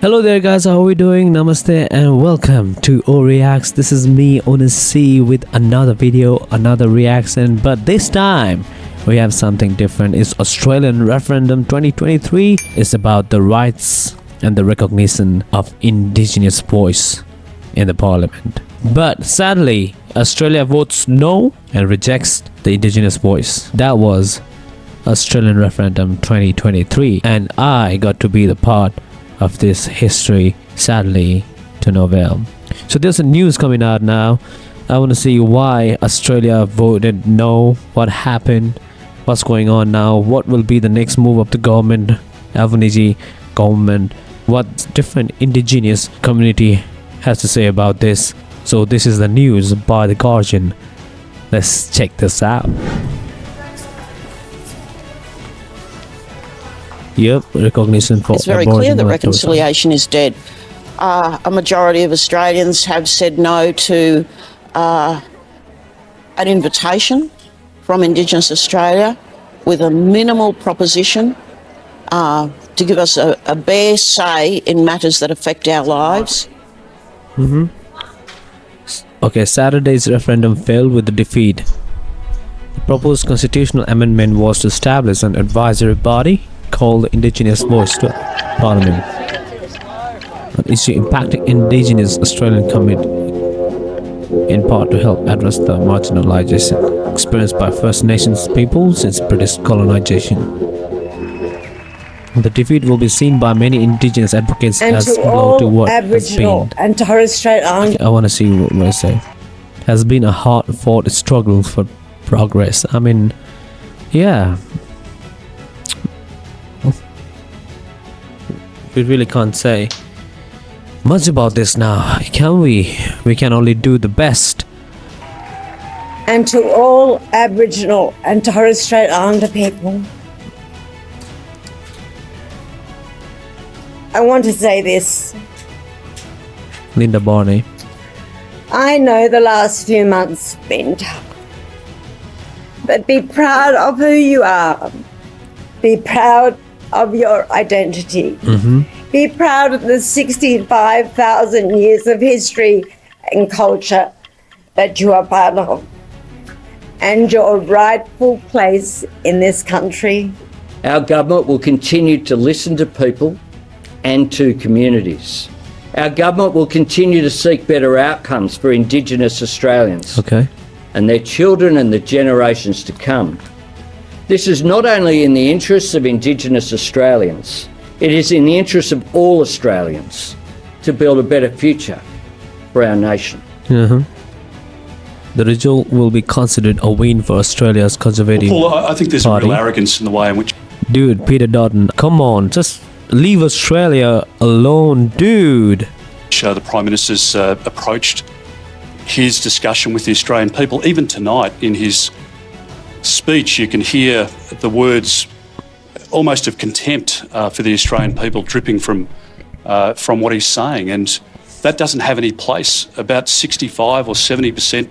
Hello there guys, how are we doing? Namaste and welcome to O Reacts. This is me on a C with another video, another reaction, but this time we have something different. It's Australian referendum 2023. It's about the rights and the recognition of Indigenous voice in the parliament. But sadly, Australia votes no and rejects the Indigenous voice. That was Australian referendum 2023 and I got to be the part of this history, sadly, to no avail. So there's a news coming out now. I want to see why Australia voted no, what happened, what's going on now, what will be the next move of the government, Albanese government, what different indigenous community has to say about this. So this is the news by The Guardian. Let's check this out. Yep, recognition for It's very clear that reconciliation is dead. A majority of Australians have said no to an invitation from Indigenous Australia with a minimal proposition to give us a bare say in matters that affect our lives. Okay, Saturday's referendum failed with the defeat. The proposed constitutional amendment was to establish an advisory body called the Indigenous Voice to Parliament, an issue impacting Indigenous Australian community, in part to help address the marginalisation experienced by First Nations people since British colonisation. The defeat will be seen by many Indigenous advocates and as to blow all to what Aboriginal has been. and Torres Strait Islander. I want to see what I say. Has been a hard-fought struggle for progress. I mean, yeah. We really can't say much about this now, can we? We can only do the best. And to all Aboriginal and Torres Strait Islander people, I want to say this. Linda Barney. I know the last few months have been tough, but be proud of who you are. Be proud of your identity. Be proud of the 65,000 years of history and culture that you are part of and your rightful place in this country. Our government will continue to listen to people and to communities. Our government will continue to seek better outcomes for Indigenous Australians and their children and the generations to come. This is not only in the interests of Indigenous Australians, it is in the interests of all Australians to build a better future for our nation. The result will be considered a win for Australia's Conservative Paul, I think there's Party. a real arrogance in the way in which... Dude, Peter Dutton, come on, just leave Australia alone, dude. The Prime Minister's approached his discussion with the Australian people. Even tonight in his speech, you can hear the words almost of contempt for the Australian people dripping from what he's saying, and that doesn't have any place. About 65 or 70%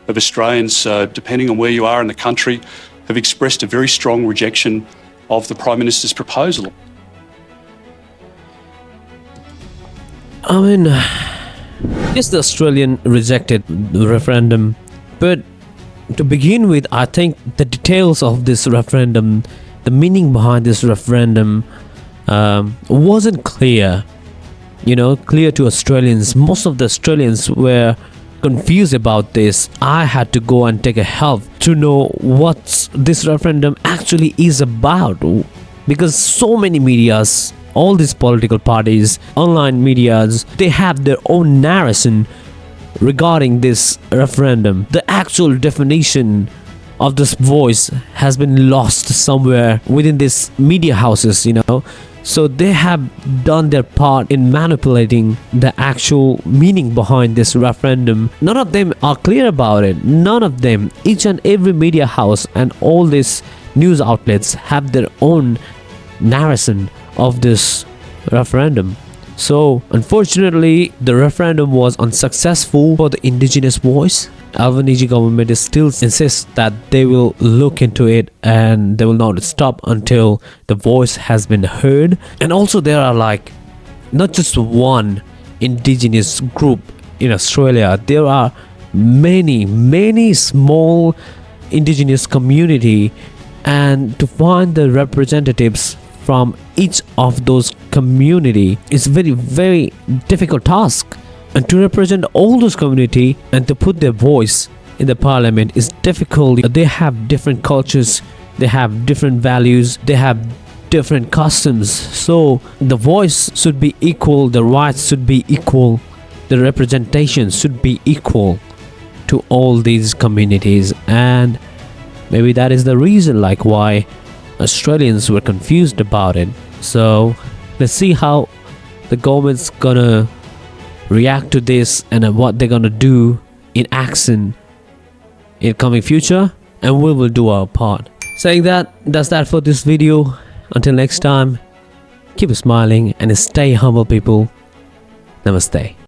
of Australians, depending on where you are in the country, have expressed a very strong rejection of the Prime Minister's proposal. I mean, yes, the Australian rejected the referendum, but to begin with, I think the details of this referendum, the meaning behind this referendum wasn't clear, clear to Australians. Most of the Australians were confused about this. I had to go and take a help to know what this referendum actually is about, because so many medias, all these political parties, online medias, they have their own narration regarding this referendum. The actual definition of this voice has been lost somewhere within these media houses, So they have done their part in manipulating the actual meaning behind this referendum. None of them are clear about it. None of them. Each and every media house and all these news outlets have their own narration of this referendum. So unfortunately, the referendum was unsuccessful for the Indigenous voice. Albanese government still insists that they will look into it and they will not stop until the voice has been heard. And also there are like not just one indigenous group in Australia. There are many small indigenous community, and to find the representatives from each of those community is very difficult task. And to represent all those community and to put their voice in the parliament is difficult. They have different cultures, they have different values, they have different customs. So the voice should be equal, the rights should be equal, the representation should be equal to all these communities. And maybe that is the reason like why Australians were confused about it. So let's see how the government's gonna react to this and what they're gonna do in action in coming future, and we will do our part. Saying that, that's that for this video. Until next time, keep smiling and stay humble, people. Namaste.